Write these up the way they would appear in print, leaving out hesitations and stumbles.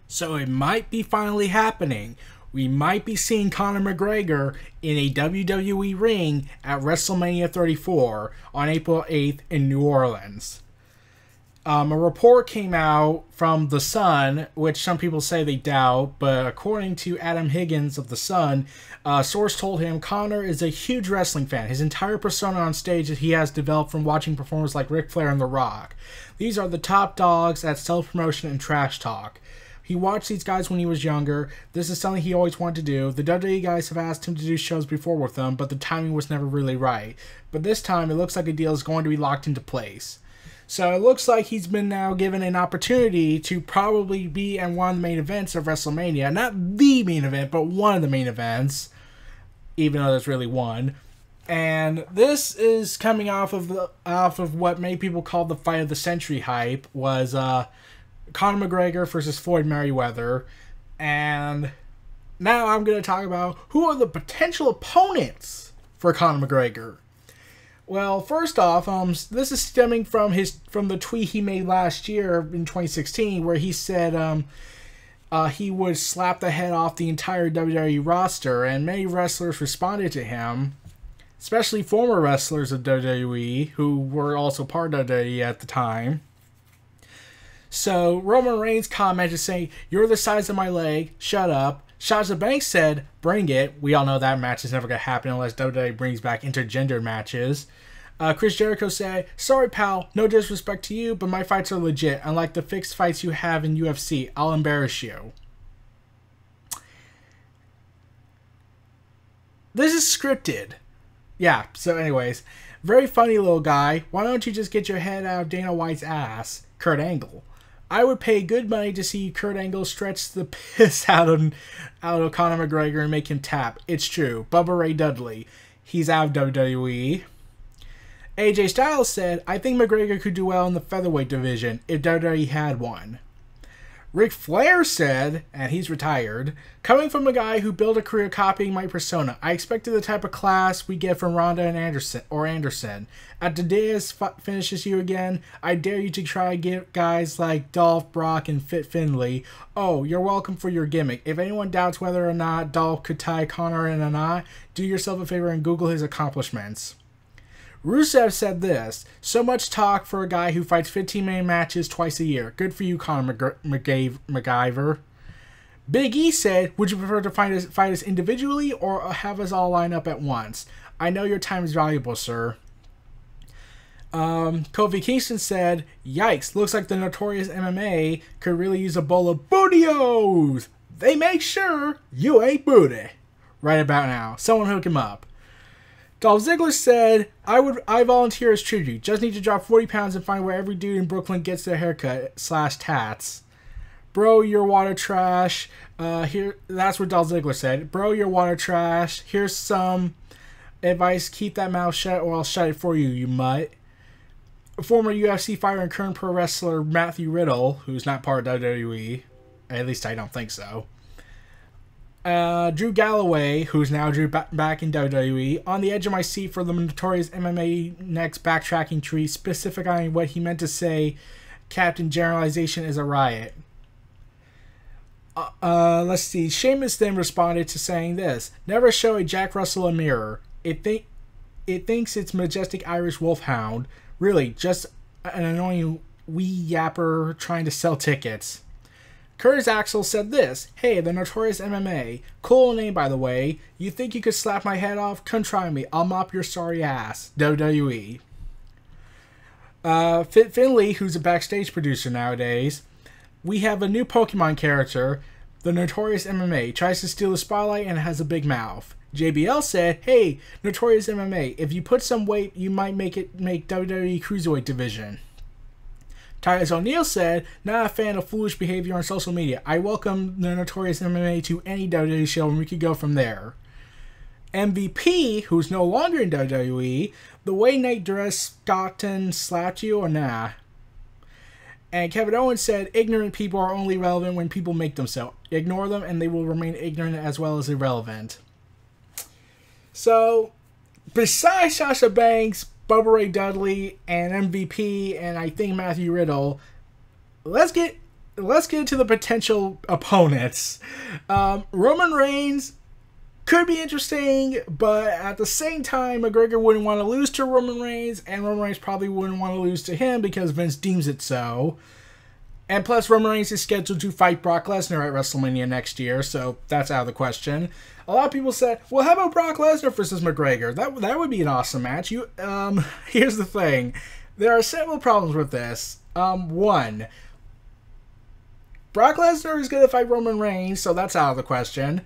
So it might be finally happening. We might be seeing Conor McGregor in a WWE ring at WrestleMania 34 on April 8th in New Orleans. A report came out from The Sun, which some people say they doubt, but according to Adam Higgins of The Sun, a source told him Conor is a huge wrestling fan. His entire persona on stage that he has developed from watching performers like Ric Flair and The Rock. These are the top dogs at self-promotion and trash talk. He watched these guys when he was younger. This is something he always wanted to do. The WWE guys have asked him to do shows before with them, but the timing was never really right. But this time, it looks like a deal is going to be locked into place. So it looks like he's been now given an opportunity to probably be in one of the main events of WrestleMania. Not the main event, but one of the main events. Even though there's really one. And this is coming off of what many people call the fight of the century hype. Was Conor McGregor versus Floyd Mayweather. And now I'm going to talk about who are the potential opponents for Conor McGregor. Well, first off, this is stemming from the tweet he made last year in 2016, where he said he would slap the head off the entire WWE roster, and many wrestlers responded to him, especially former wrestlers of WWE who were also part of WWE at the time. So Roman Reigns commented saying, "You're the size of my leg. Shut up." Sasha Banks said, "Bring it." We all know that match is never going to happen unless WWE brings back intergender matches. Chris Jericho said, "Sorry, pal. No disrespect to you, but my fights are legit. Unlike the fixed fights you have in UFC, I'll embarrass you." This is scripted. Yeah, so anyways. Very funny little guy. Why don't you just get your head out of Dana White's ass? Kurt Angle. I would pay good money to see Kurt Angle stretch the piss out of Conor McGregor and make him tap. It's true. Bubba Ray Dudley. He's out of WWE. AJ Styles said, "I think McGregor could do well in the featherweight division if WWE had one." Ric Flair said, and he's retired, "Coming from a guy who built a career copying my persona, I expected the type of class we get from Ronda and Anderson. At the Diaz finishes you again, I dare you to try to get guys like Dolph, Brock, and Fit Finlay. Oh, you're welcome for your gimmick. If anyone doubts whether or not Dolph could tie Conor in a knot, do yourself a favor and Google his accomplishments." Rusev said this, "So much talk for a guy who fights 15-man matches twice a year. Good for you, Conor McGyver." Big E said, "Would you prefer to fight us individually or have us all line up at once? I know your time is valuable, sir." Kofi Kingston said, "Yikes, looks like the Notorious MMA could really use a bowl of bootios. They make sure you ain't booty." Right about now. Someone hook him up. Dolph Ziggler said, I volunteer as tribute. Just need to drop 40 pounds and find where every dude in Brooklyn gets their haircut / tats. Bro, you're water trash. That's what Dolph Ziggler said. Bro, you're water trash. Here's some advice. Keep that mouth shut or I'll shut it for you, you mutt. Former UFC fighter and current pro wrestler Matthew Riddle, who's not part of WWE. At least I don't think so. Drew Galloway, who's now back in WWE, on the edge of my seat for the Notorious MMA next backtracking tree, specifying what he meant to say. Captain Generalization is a riot. Let's see. Sheamus then responded to saying this: "Never show a Jack Russell a mirror. It thinks it's majestic Irish wolfhound. Really, just an annoying wee yapper trying to sell tickets." Curtis Axel said this: "Hey, the Notorious MMA. Cool name, by the way. You think you could slap my head off? Come try me. I'll mop your sorry ass. WWE." Fit Finlay, who's a backstage producer nowadays. "We have a new Pokemon character. The Notorious MMA. Tries to steal the spotlight and has a big mouth." JBL said, "Hey, Notorious MMA. If you put some weight, you might make WWE Cruiserweight division." Titus O'Neil said, "Not a fan of foolish behavior on social media. I welcome the Notorious MMA to any WWE show and we could go from there." MVP, who's no longer in WWE, "The way Nate Scotton slapped you or nah?" And Kevin Owens said, "Ignorant people are only relevant when people make them so. Ignore them and they will remain ignorant as well as irrelevant." So, besides Sasha Banks, Bubba Ray Dudley, and MVP, and I think Matthew Riddle, let's get let's get into the potential opponents. Roman Reigns could be interesting, but at the same time, McGregor wouldn't want to lose to Roman Reigns, and Roman Reigns probably wouldn't want to lose to him because Vince deems it so. And plus, Roman Reigns is scheduled to fight Brock Lesnar at WrestleMania next year, so that's out of the question. A lot of people said, well, how about Brock Lesnar versus McGregor? That would be an awesome match. Here's the thing. There are several problems with this. One, Brock Lesnar is going to fight Roman Reigns, so that's out of the question.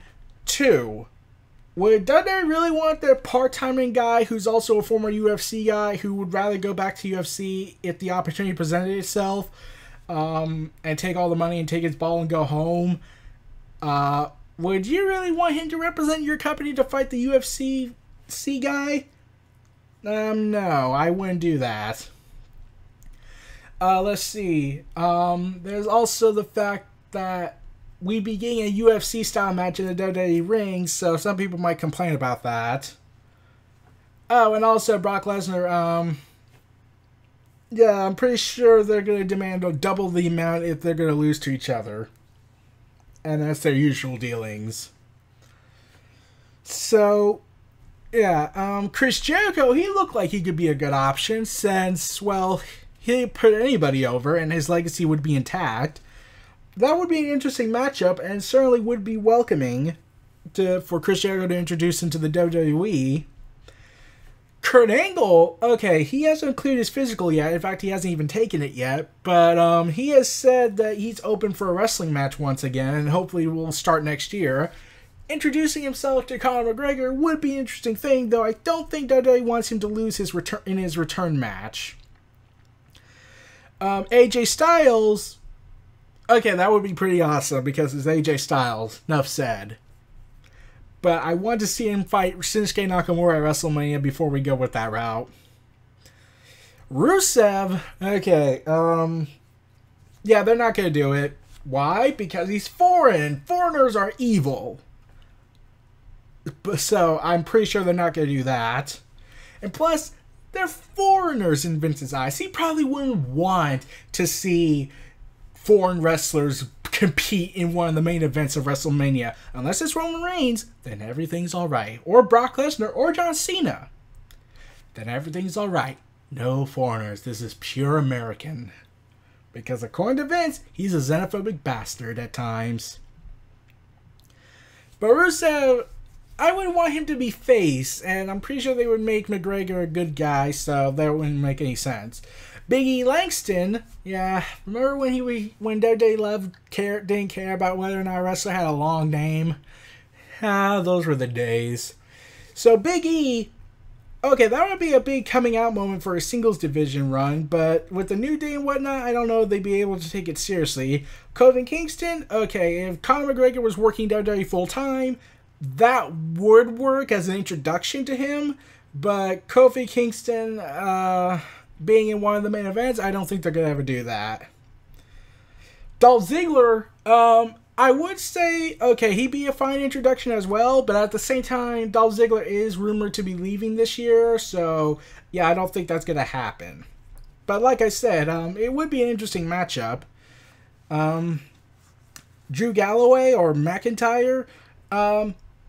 Two, would WWE really want their part-timing guy who's also a former UFC guy who would rather go back to UFC if the opportunity presented itself and take all the money and take his ball and go home? Would you really want him to represent your company to fight the UFC guy? No, I wouldn't do that. Let's see. There's also the fact that we'd be getting a UFC-style match in the WWE ring, so some people might complain about that. Oh, and also Brock Lesnar, yeah, I'm pretty sure they're going to demand double the amount if they're going to lose to each other. And that's their usual dealings. So, yeah, Chris Jericho, he looked like he could be a good option since, well, he didn't put anybody over and his legacy would be intact. That would be an interesting matchup and certainly would be welcoming for Chris Jericho to introduce into the WWE. Kurt Angle, okay, he hasn't cleared his physical yet. In fact, he hasn't even taken it yet. But he has said that he's open for a wrestling match once again, and hopefully will start next year. Introducing himself to Conor McGregor would be an interesting thing, though I don't think WWE wants him to lose his return match. AJ Styles, okay, that would be pretty awesome because it's AJ Styles. Enough said. But I want to see him fight Shinsuke Nakamura at WrestleMania before we go with that route. Rusev, okay, yeah, they're not going to do it. Why? Because he's foreign. Foreigners are evil. So I'm pretty sure they're not going to do that. And plus, they're foreigners in Vince's eyes. He probably wouldn't want to see foreign wrestlers compete in one of the main events of WrestleMania. Unless it's Roman Reigns, then everything's alright. Or Brock Lesnar, or John Cena. Then everything's alright. No foreigners. This is pure American. Because according to Vince, he's a xenophobic bastard at times. But Rusev, I would want him to be face, and I'm pretty sure they would make McGregor a good guy, so that wouldn't make any sense. Big E Langston, yeah, remember when WWE didn't care about whether or not a wrestler had a long name? Those were the days. So Big E, okay, that would be a big coming out moment for a singles division run, but with the New Day and whatnot, I don't know if they'd be able to take it seriously. Kofi Kingston, okay, if Conor McGregor was working WWE full time, that would work as an introduction to him, but Kofi Kingston, being in one of the main events, I don't think they're going to ever do that. Dolph Ziggler, I would say, okay, he'd be a fine introduction as well, but at the same time, Dolph Ziggler is rumored to be leaving this year, so yeah, I don't think that's going to happen. But like I said, it would be an interesting matchup. Drew Galloway or McIntyre,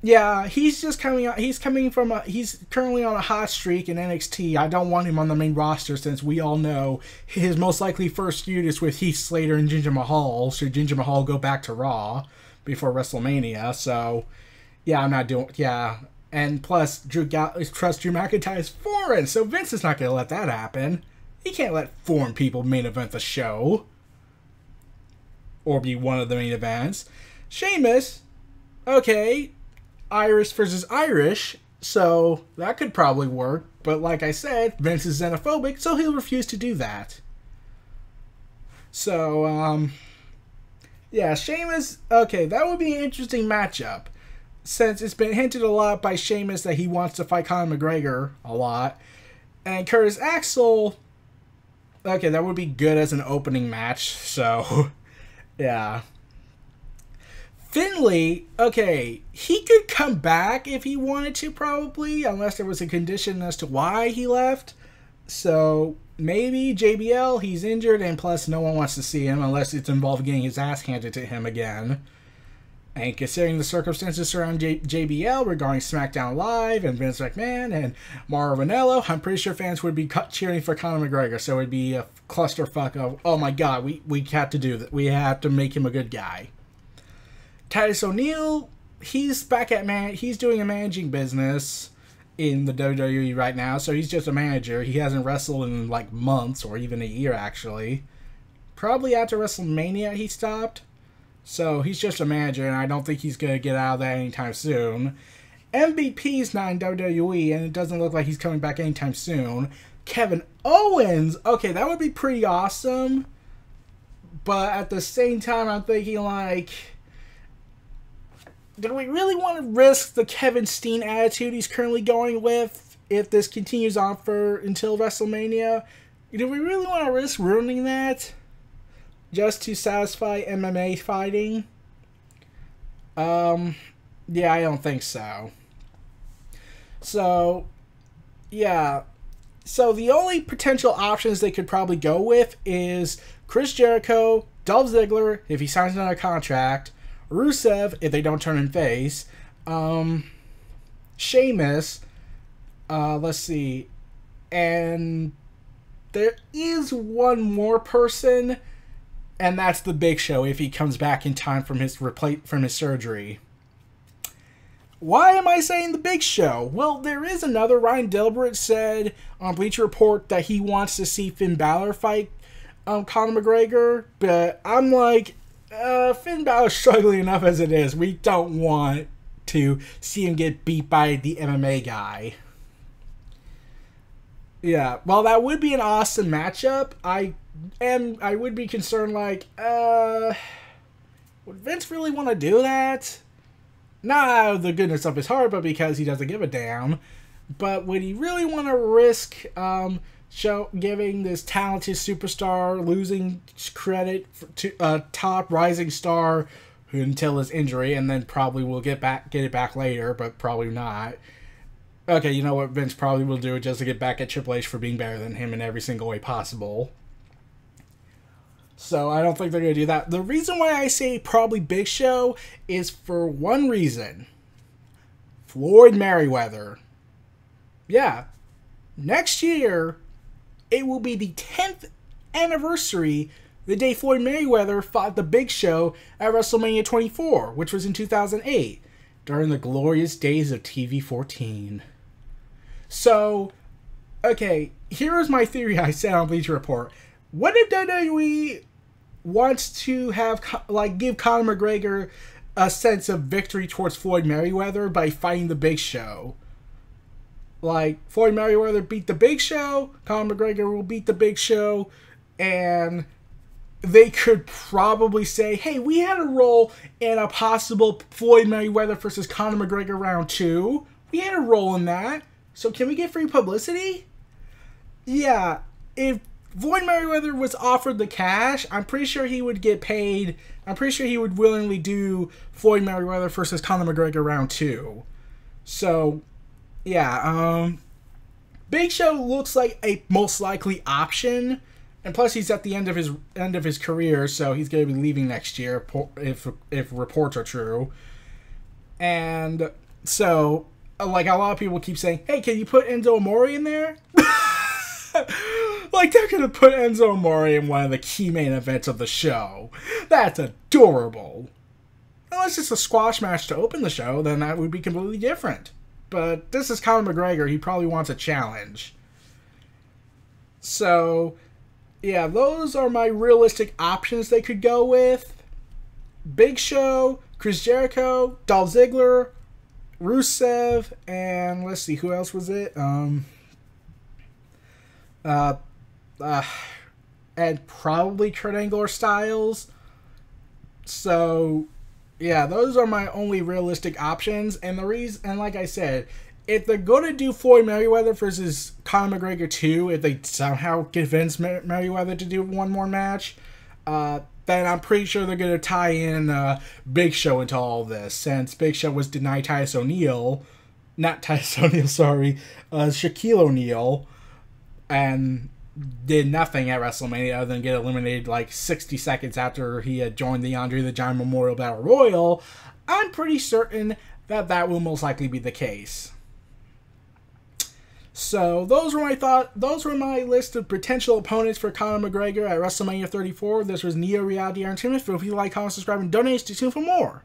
yeah, he's just coming out. He's currently on a hot streak in NXT. I don't want him on the main roster since we all know his most likely first feud is with Heath Slater and Jinder Mahal. Should Jinder Mahal go back to Raw before WrestleMania? So, yeah, I'm not doing. Yeah, and plus Drew McIntyre is foreign, so Vince is not going to let that happen. He can't let foreign people main event the show or be one of the main events. Sheamus, okay. Irish versus Irish, so that could probably work. But like I said, Vince is xenophobic, so he'll refuse to do that. So, yeah, Sheamus, okay, that would be an interesting matchup. Since it's been hinted a lot by Sheamus that he wants to fight Conor McGregor a lot. And Curtis Axel, okay, that would be good as an opening match, so, yeah. Finlay, okay, he could come back if he wanted to, probably, unless there was a condition as to why he left. So, maybe JBL, he's injured, and plus no one wants to see him unless it's involved getting his ass handed to him again. And considering the circumstances surrounding JBL regarding SmackDown Live and Vince McMahon and Mauro Ranallo, I'm pretty sure fans would be cheering for Conor McGregor. So it'd be a clusterfuck of, oh my god, we have to do that. We have to make him a good guy. Titus O'Neil, he's back at he's doing a managing business in the WWE right now. So he's just a manager. He hasn't wrestled in like months or even a year actually. Probably after WrestleMania he stopped. So he's just a manager, and I don't think he's going to get out of that anytime soon. MVP's not in WWE, and it doesn't look like he's coming back anytime soon. Kevin Owens, okay, that would be pretty awesome. But at the same time, I'm thinking, like, do we really want to risk the Kevin Steen attitude he's currently going with if this continues on until WrestleMania? Do we really want to risk ruining that just to satisfy MMA fighting? Yeah, I don't think so. So, yeah. So the only potential options they could probably go with is Chris Jericho, Dolph Ziggler, if he signs another contract, Rusev, if they don't turn him face, Sheamus, let's see, and there is one more person, and that's the Big Show if he comes back in time from his surgery. Why am I saying the Big Show? Well, there is another. Ryan Delbert said on Bleacher Report that he wants to see Finn Balor fight Conor McGregor, but I'm like, Finn Balor's struggling enough as it is. We don't want to see him get beat by the MMA guy. Yeah, well, that would be an awesome matchup. I would be concerned, like, would Vince really want to do that? Not out of the goodness of his heart, but because he doesn't give a damn. But would he really want to risk giving this talented superstar losing credit to a top rising star until his injury, and then probably will get it back later, but probably not? Okay, you know what? Vince probably will do it just to get back at Triple H for being better than him in every single way possible. So I don't think they're going to do that. The reason why I say probably Big Show is for one reason. Floyd Mayweather. Yeah. Next year, it will be the 10th anniversary the day Floyd Mayweather fought the Big Show at WrestleMania 24, which was in 2008, during the glorious days of TV 14. So, okay, here is my theory I said on Bleacher Report. What if WWE wants to have, like, give Conor McGregor a sense of victory towards Floyd Mayweather by fighting the Big Show? Like, Floyd Mayweather beat the Big Show, Conor McGregor will beat the Big Show, and they could probably say, hey, we had a role in a possible Floyd Mayweather versus Conor McGregor round 2. We had a role in that. So can we get free publicity? Yeah, if Floyd Mayweather was offered the cash, I'm pretty sure he would get paid. I'm pretty sure he would willingly do Floyd Mayweather versus Conor McGregor round 2. So, yeah, Big Show looks like a most likely option, and plus he's at the end of his career, so he's going to be leaving next year if reports are true. And so, like, a lot of people keep saying, hey, can you put Enzo Amore in there? Like, they're going to put Enzo Amore in one of the key main events of the show. That's adorable. Unless it's a squash match to open the show, then that would be completely different. But this is Conor McGregor. He probably wants a challenge. So, yeah, those are my realistic options they could go with. Big Show, Chris Jericho, Dolph Ziggler, Rusev, and let's see, who else was it? And probably Kurt Angle or Styles. So, yeah, those are my only realistic options. And the reason, and like I said, if they're going to do Floyd Mayweather versus Conor McGregor 2, if they somehow convince Mayweather to do one more match, then I'm pretty sure they're going to tie in Big Show into all of this, since Big Show was denied Titus O'Neil, not Titus O'Neil, sorry, Shaquille O'Neal, and did nothing at WrestleMania other than get eliminated like 60 seconds after he had joined the Andre the Giant Memorial Battle Royal, I'm pretty certain that that will most likely be the case. So those were my list of potential opponents for Conor McGregor at WrestleMania 34. This was Neo Reality Entertainment. Feel free to like, comment, subscribe, and donate. Stay tuned for more.